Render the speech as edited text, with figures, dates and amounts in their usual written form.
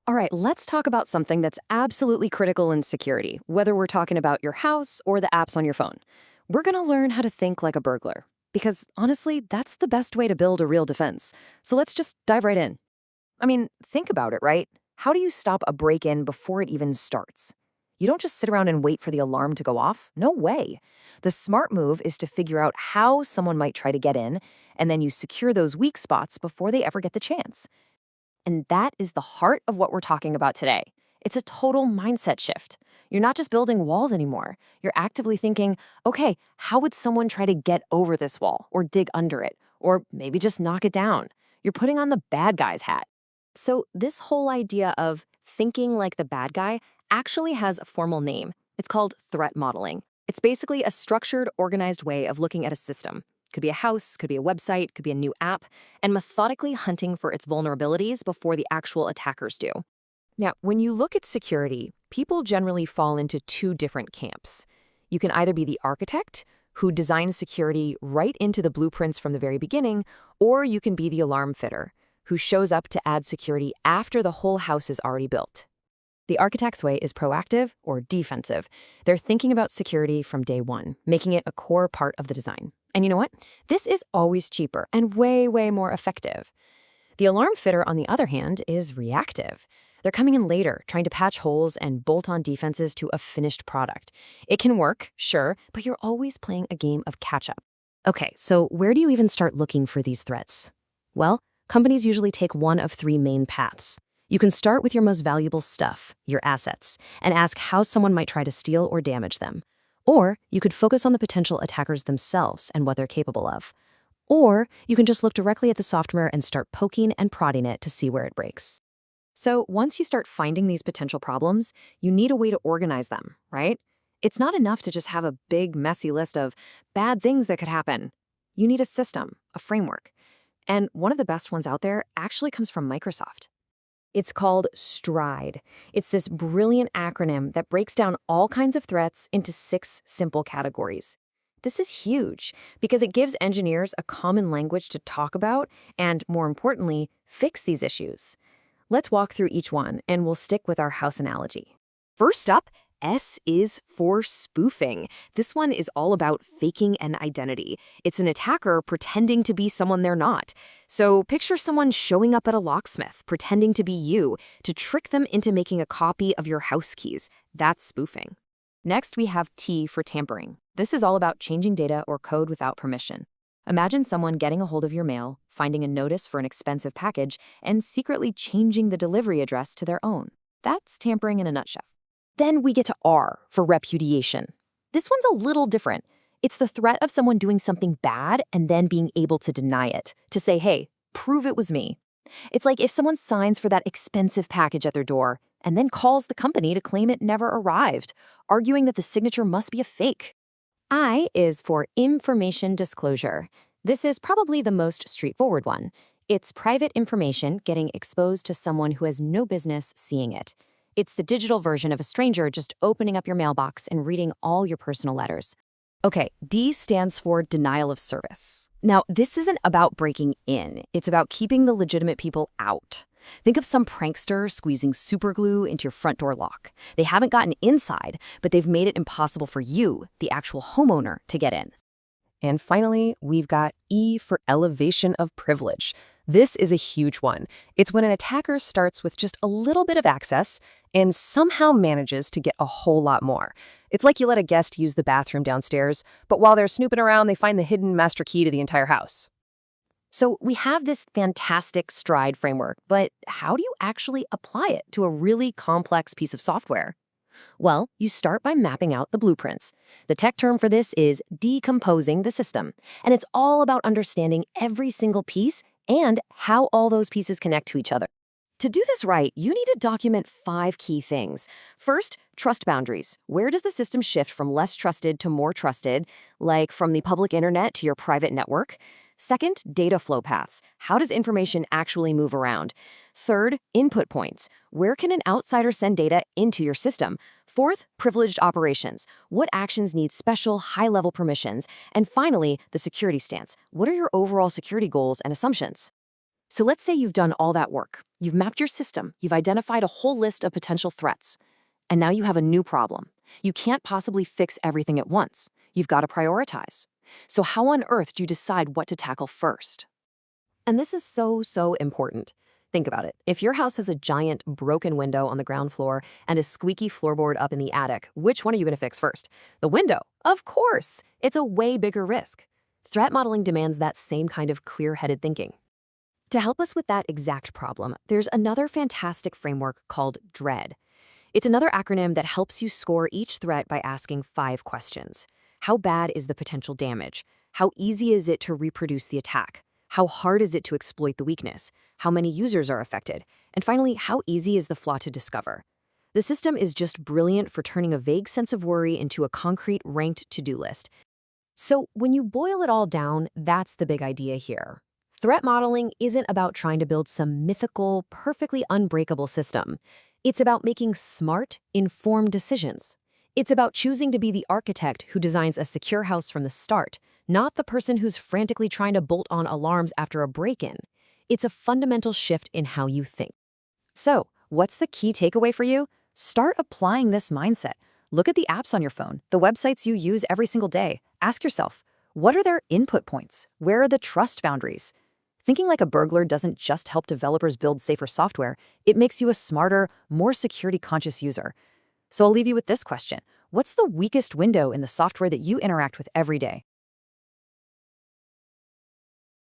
All right, let's talk about something that's absolutely critical in security, whether we're talking about your house or the apps on your phone. We're going to learn how to think like a burglar. Because honestly, that's the best way to build a real defense. So let's just dive right in. I mean, think about it, right? How do you stop a break in before it even starts? You don't just sit around and wait for the alarm to go off. No way. The smart move is to figure out how someone might try to get in, and then you secure those weak spots before they ever get the chance. And that is the heart of what we're talking about today. It's a total mindset shift. You're not just building walls anymore. You're actively thinking, okay, how would someone try to get over this wall or dig under it or maybe just knock it down? You're putting on the bad guy's hat. So, this whole idea of thinking like the bad guy actually has a formal name. It's called threat modeling. It's basically a structured, organized way of looking at a system. Could be a house, could be a website, could be a new app, and methodically hunting for its vulnerabilities before the actual attackers do. Now, when you look at security, people generally fall into two different camps. You can either be the architect, who designs security right into the blueprints from the very beginning, or you can be the alarm fitter, who shows up to add security after the whole house is already built. The architect's way is proactive or defensive. They're thinking about security from day one, making it a core part of the design. And you know what? This is always cheaper and way, way more effective. The alarm fitter, on the other hand, is reactive. They're coming in later, trying to patch holes and bolt on defenses to a finished product. It can work, sure, but you're always playing a game of catch-up. Okay, so where do you even start looking for these threats? Well, companies usually take one of three main paths. You can start with your most valuable stuff, your assets, and ask how someone might try to steal or damage them. Or you could focus on the potential attackers themselves and what they're capable of. Or you can just look directly at the software and start poking and prodding it to see where it breaks. So once you start finding these potential problems, you need a way to organize them, right? It's not enough to just have a big, messy list of bad things that could happen. You need a system, a framework. And one of the best ones out there actually comes from Microsoft. It's called STRIDE. It's this brilliant acronym that breaks down all kinds of threats into 6 simple categories. This is huge because it gives engineers a common language to talk about and, more importantly, fix these issues. Let's walk through each one, and we'll stick with our house analogy. First up, S is for spoofing. This one is all about faking an identity. It's an attacker pretending to be someone they're not. So picture someone showing up at a locksmith, pretending to be you, to trick them into making a copy of your house keys. That's spoofing. Next, we have T for tampering. This is all about changing data or code without permission. Imagine someone getting a hold of your mail, finding a notice for an expensive package, and secretly changing the delivery address to their own. That's tampering in a nutshell. Then we get to R for repudiation. This one's a little different. It's the threat of someone doing something bad and then being able to deny it, to say, hey, prove it was me. It's like if someone signs for that expensive package at their door and then calls the company to claim it never arrived, arguing that the signature must be a fake. I is for information disclosure. This is probably the most straightforward one. It's private information getting exposed to someone who has no business seeing it. It's the digital version of a stranger just opening up your mailbox and reading all your personal letters. Okay, D stands for denial of service. Now, this isn't about breaking in. It's about keeping the legitimate people out. Think of some prankster squeezing superglue into your front door lock. They haven't gotten inside, but they've made it impossible for you, the actual homeowner, to get in. And finally, we've got E for elevation of privilege. This is a huge one. It's when an attacker starts with just a little bit of access and somehow manages to get a whole lot more. It's like you let a guest use the bathroom downstairs, but while they're snooping around, they find the hidden master key to the entire house. So we have this fantastic STRIDE framework, but how do you actually apply it to a really complex piece of software? Well, you start by mapping out the blueprints. The tech term for this is decomposing the system, and it's all about understanding every single piece and how all those pieces connect to each other. To do this right, you need to document 5 key things. First, trust boundaries. Where does the system shift from less trusted to more trusted, like from the public internet to your private network? Second, data flow paths. How does information actually move around? Third, input points. Where can an outsider send data into your system? Fourth, privileged operations. What actions need special high-level permissions? And finally, the security stance. What are your overall security goals and assumptions? So let's say you've done all that work. You've mapped your system, you've identified a whole list of potential threats. And now you have a new problem. You can't possibly fix everything at once. You've got to prioritize. So how on earth do you decide what to tackle first? And this is so important. Think about it. If your house has a giant broken window on the ground floor and a squeaky floorboard up in the attic, which one are you going to fix first? The window. Of course. It's a way bigger risk. Threat modeling demands that same kind of clear-headed thinking. To help us with that exact problem, there's another fantastic framework called DREAD. It's another acronym that helps you score each threat by asking 5 questions. How bad is the potential damage? How easy is it to reproduce the attack? How hard is it to exploit the weakness? How many users are affected? And finally, how easy is the flaw to discover? The system is just brilliant for turning a vague sense of worry into a concrete ranked to-do list. So when you boil it all down, that's the big idea here. Threat modeling isn't about trying to build some mythical, perfectly unbreakable system. It's about making smart, informed decisions. It's about choosing to be the architect who designs a secure house from the start, not the person who's frantically trying to bolt on alarms after a break-in. It's a fundamental shift in how you think. So, what's the key takeaway for you? Start applying this mindset. Look at the apps on your phone, the websites you use every single day. Ask yourself, what are their input points? Where are the trust boundaries? Thinking like a burglar doesn't just help developers build safer software, it makes you a smarter, more security-conscious user. So I'll leave you with this question. What's the weakest window in the software that you interact with every day?